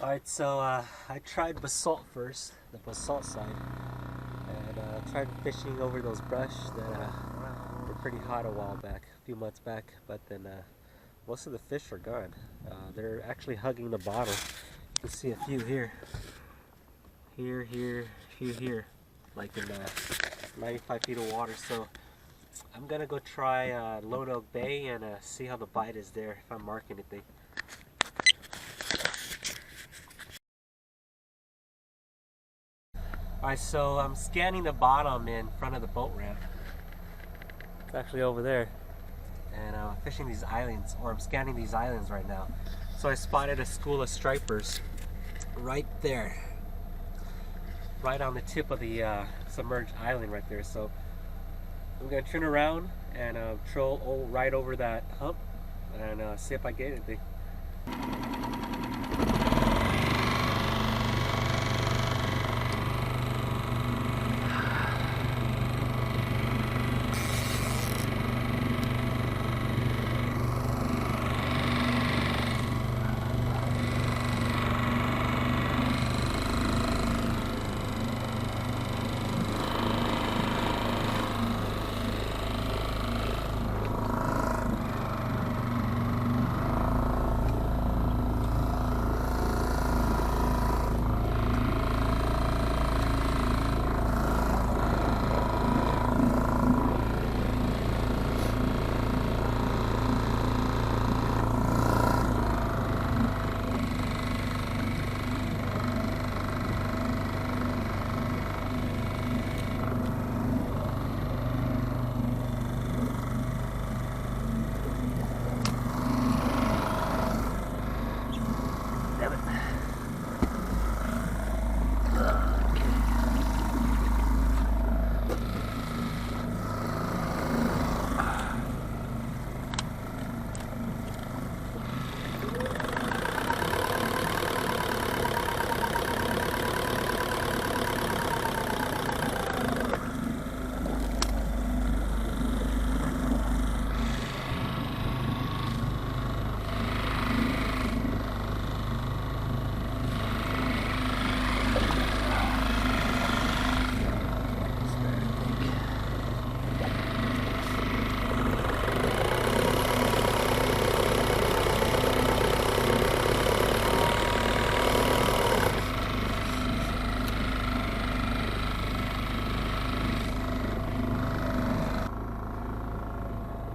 Alright, so I tried Basalt first, the Basalt side, and tried fishing over those brush that were pretty hot a while back, a few months back, but then most of the fish are gone. They're actually hugging the bottom. You can see a few here, a few here, like in 95 feet of water. So I'm gonna go try Lone Oak Bay and see how the bite is there, if I mark anything. Alright, so I'm scanning the bottom in front of the boat ramp. It's actually over there. And I'm fishing these islands, or I'm scanning these islands right now. So I spotted a school of stripers right there. Right on the tip of the submerged island right there. So I'm going to turn around and troll right over that hump and see if I get anything.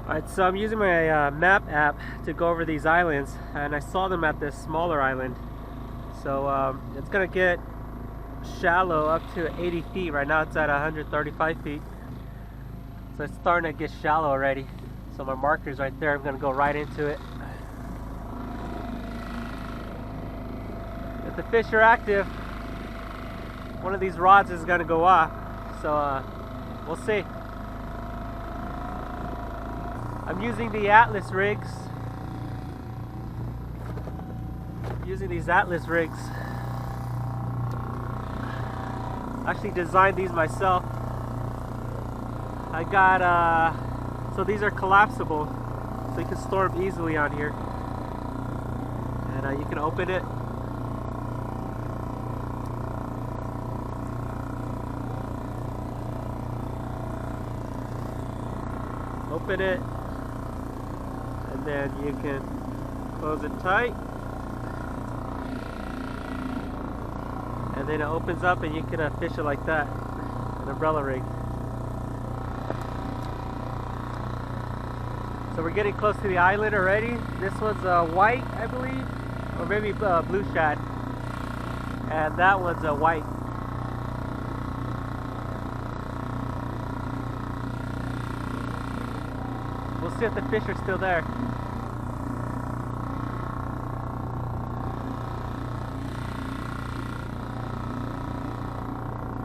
Alright, so I'm using my map app to go over these islands, and I saw them at this smaller island. So it's gonna get shallow up to 80 feet. Right now it's at 135 feet. So it's starting to get shallow already. So my marker's right there. I'm gonna go right into it. If the fish are active, one of these rods is gonna go off. So we'll see. I'm using the Atlas rigs. Using these Atlas rigs. Actually designed these myself. I got so these are collapsible, so you can store them easily on here. And you can open it. Open it. And then you can close it tight, and then it opens up and you can fish it like that, an umbrella rig. So we're getting close to the island already. This one's white, I believe, or maybe blue shad, and that one's white. We'll see if the fish are still there.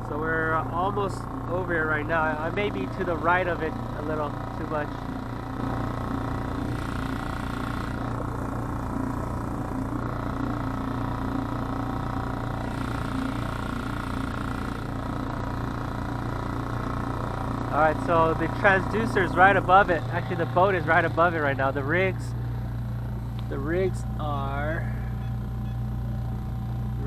So we're almost over it right now. I may be to the right of it a little too much. Alright, so the transducer is right above it. Actually, the boat is right above it right now. The rigs are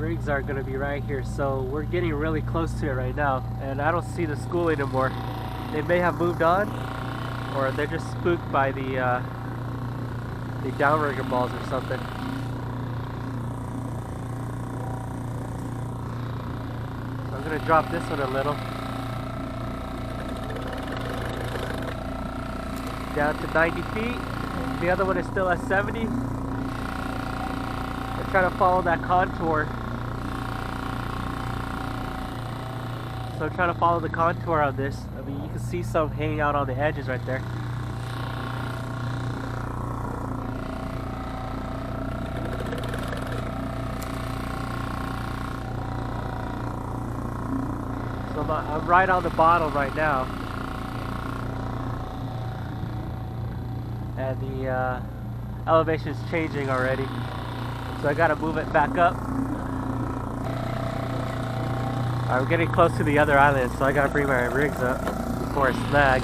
rigs are going to be right here, so we're getting really close to it right now, and I don't see the school anymore. They may have moved on, or they're just spooked by the downrigger balls or something. So I'm going to drop this one a little. Down to 90 feet. The other one is still at 70. I'm trying to follow that contour. So I'm trying to follow the contour on this. I mean, you can see some hanging out on the edges right there. So I'm right on the bottom right now. And the elevation is changing already. So I gotta move it back up. Alright, we're getting close to the other island, so I gotta bring my rigs up before I snag.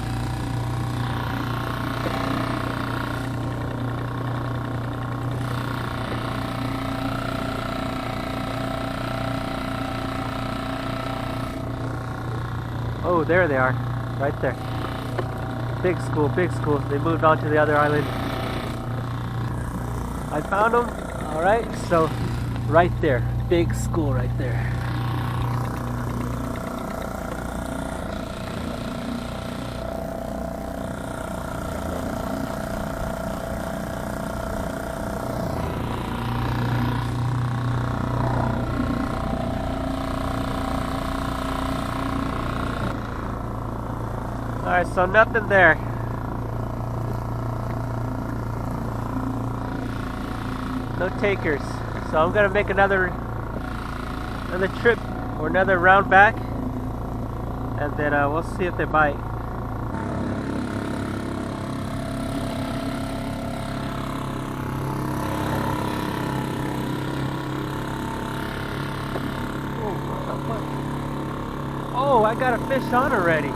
Oh, there they are, right there. Big school, big school. They moved on to the other island. I found them. Alright, so right there, big school right there. Alright, so nothing there. No takers. So I'm gonna make another trip or another round back, and then we'll see if they bite. Oh, I got a fish on already.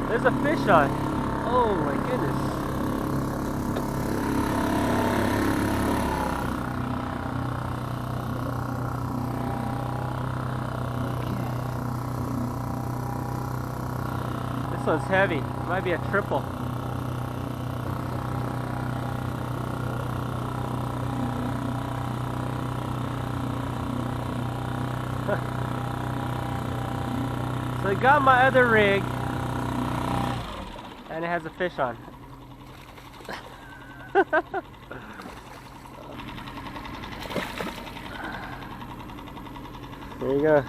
There's a fish on. Oh my goodness. This one's heavy. It might be a triple. So I got my other rig, and it has a fish on. There you go.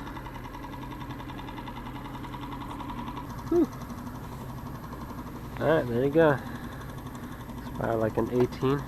Whew. Alright, there you go. It's probably like an 18.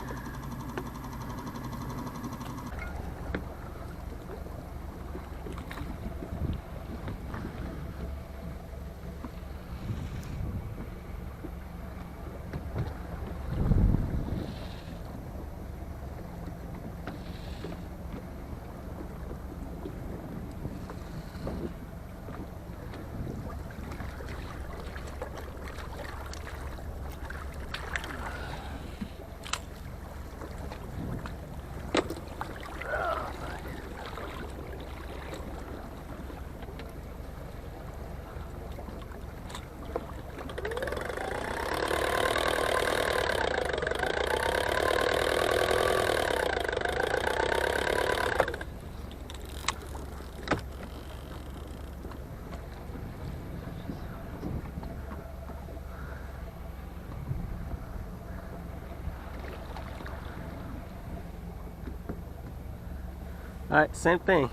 Alright, same thing.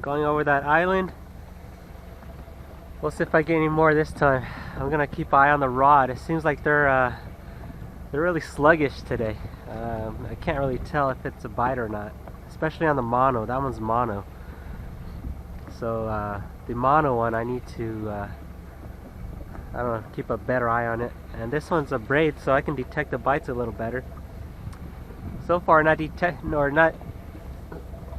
Going over that island. We'll see if I get any more this time. I'm gonna keep an eye on the rod. It seems like they're really sluggish today. I can't really tell if it's a bite or not, especially on the mono. That one's mono. So the mono one, I need to I don't know, keep a better eye on it. And this one's a braid, so I can detect the bites a little better. So far,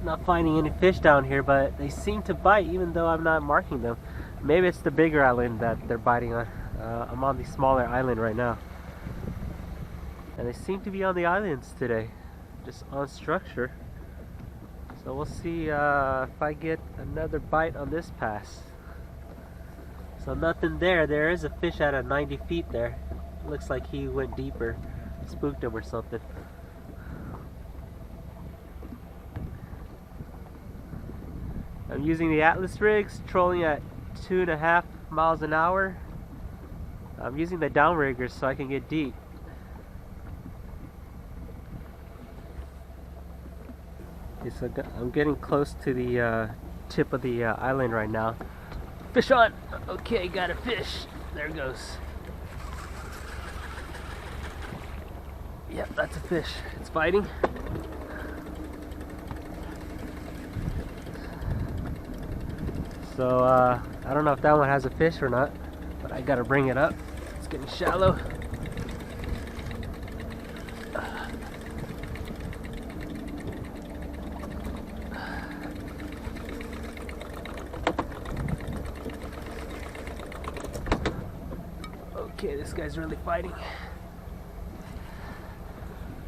not finding any fish down here, but they seem to bite even though I'm not marking them. Maybe it's the bigger island that they're biting on. I'm on the smaller island right now, and they seem to be on the islands today, just on structure. So we'll see if I get another bite on this pass. So nothing there. There is a fish at 90 feet there. Looks like he went deeper, spooked him or something. I'm using the Atlas rigs, trolling at 2.5 miles an hour. I'm using the downriggers so I can get deep. Okay, so I'm getting close to the tip of the island right now. Fish on! Okay, got a fish. There it goes. Yep, that's a fish. It's biting. So I don't know if that one has a fish or not, but I gotta bring it up. It's getting shallow. Okay, this guy's really fighting.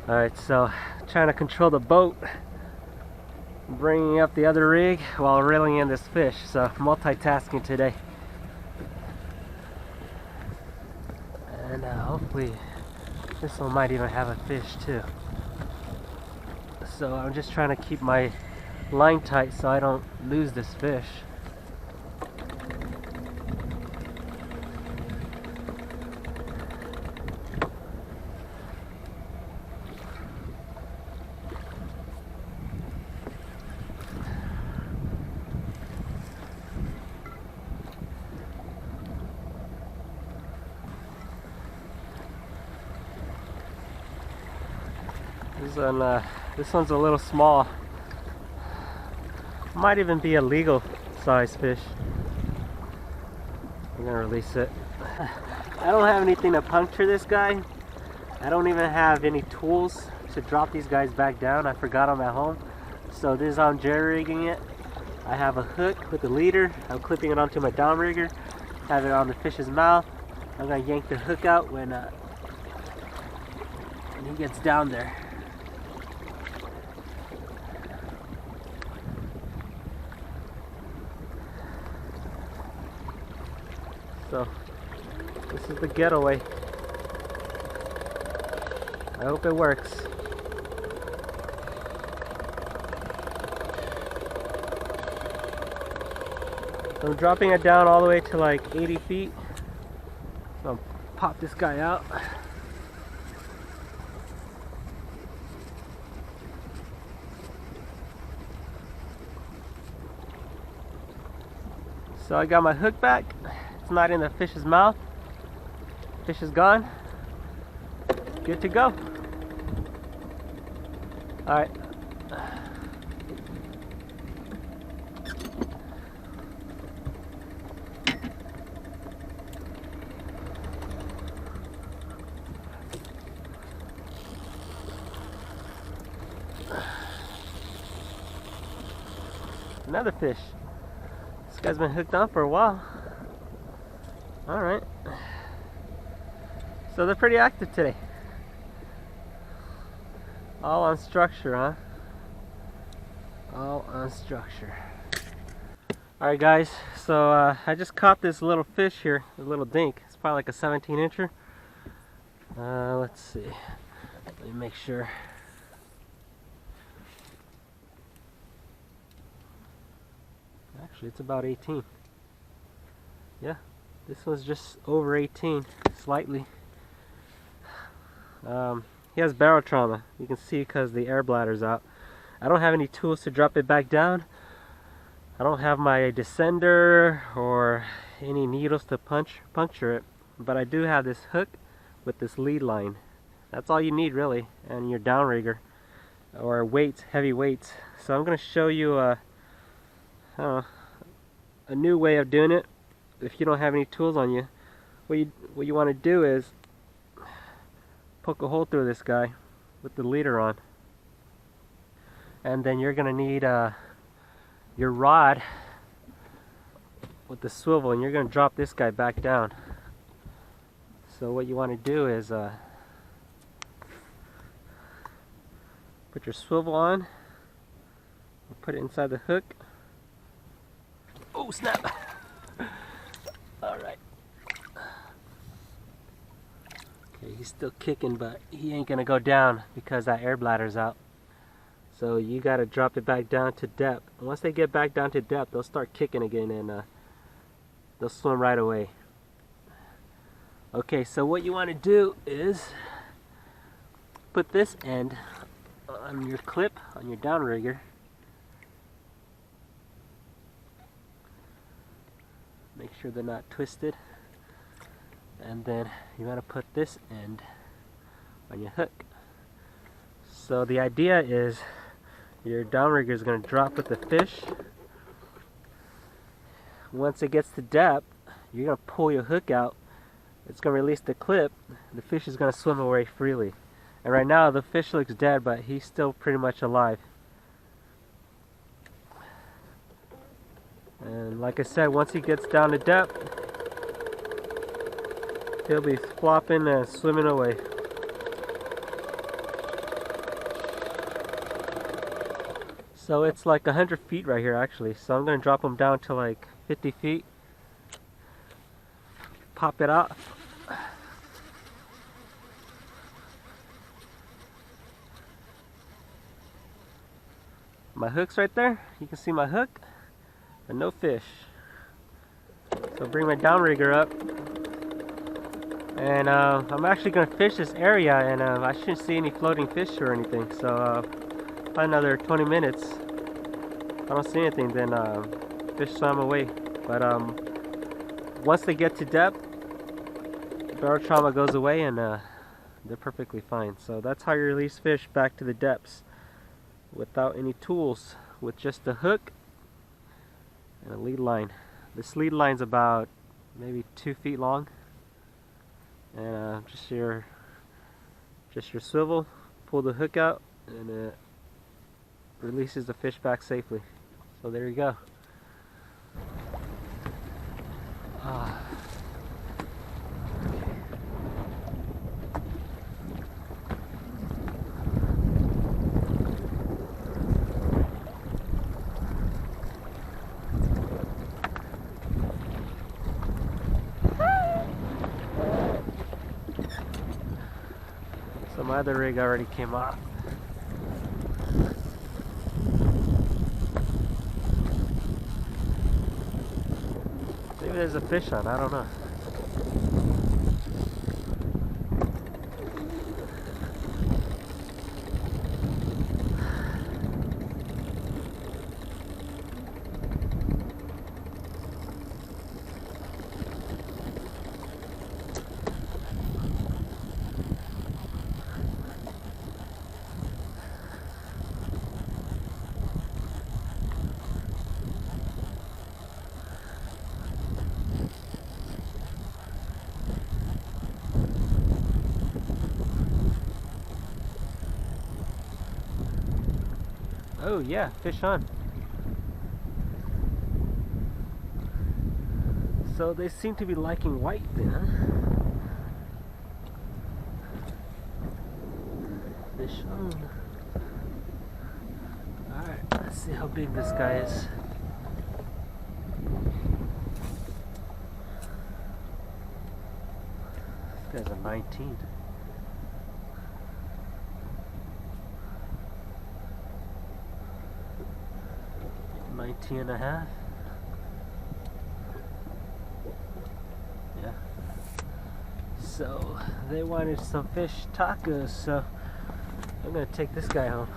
Alright, so trying to control the boat, bringing up the other rig while reeling in this fish, so multitasking today. And hopefully this one might even have a fish too. So I'm just trying to keep my line tight so I don't lose this fish. This one's a little small. Might even be a legal size fish. I'm gonna release it. I don't have anything to puncture this guy. I don't even have any tools to drop these guys back down. I forgot them at home. So this is how I'm jerry rigging it. I have a hook with a leader. I'm clipping it onto my downrigger. Have it on the fish's mouth. I'm gonna yank the hook out when he gets down there. So this is the getaway. I hope it works. So I'm dropping it down all the way to like 80 feet. So I'll pop this guy out. So I got my hook back. It's not in the fish's mouth. Fish is gone. Good to go. Alright. Another fish. This guy's been hooked on for a while. Alright. So they're pretty active today. All on structure, huh? All on structure. Alright guys, so I just caught this little fish here, a little dink. It's probably like a 17-incher. Let's see. Let me make sure. Actually, it's about 18. Yeah. This one's just over 18, slightly. He has barrel trauma. You can see because the air bladder's out. I don't have any tools to drop it back down. I don't have my descender or any needles to puncture it. But I do have this hook with this lead line. That's all you need really, and your downrigger or weights, heavy weights. So I'm going to show you a new way of doing it. If you don't have any tools on you, what you want to do is poke a hole through this guy with the leader on, and then you're gonna need your rod with the swivel, and you're gonna drop this guy back down. So what you want to do is put your swivel on, Put it inside the hook. Oh snap! Alright. Okay, he's still kicking, but he ain't gonna go down because that air bladder's out. So you gotta drop it back down to depth. And once they get back down to depth, they'll start kicking again and they'll swim right away. Okay, so what you want to do is put this end on your clip, on your downrigger. Make sure they're not twisted. And then you want to put this end on your hook. So the idea is your downrigger is going to drop with the fish. Once it gets to depth, you're going to pull your hook out. It's going to release the clip. The fish is going to swim away freely. And right now the fish looks dead, but he's still pretty much alive. And like I said, once he gets down to depth, he'll be flopping and swimming away. So it's like 100 feet right here actually. So I'm going to drop him down to like 50 feet. Pop it out. My hook's right there. You can see my hook, but no fish. So bring my downrigger up. And I'm actually going to fish this area, and I shouldn't see any floating fish or anything. So probably another 20 minutes. If I don't see anything, then fish swam away. But once they get to depth, barrel trauma goes away and they're perfectly fine. So that's how you release fish back to the depths without any tools, with just a hook and a lead line. This lead line's about maybe 2 feet long, and just your swivel, pull the hook out, and it releases the fish back safely. So there you go. So my other rig already came off. Maybe there's a fish on, I don't know. Oh yeah, fish on. So they seem to be liking white then. Fish on. Alright, let's see how big this guy is. This guy's a 19. 19 and a half. Yeah. So they wanted some fish tacos, so I'm gonna take this guy home.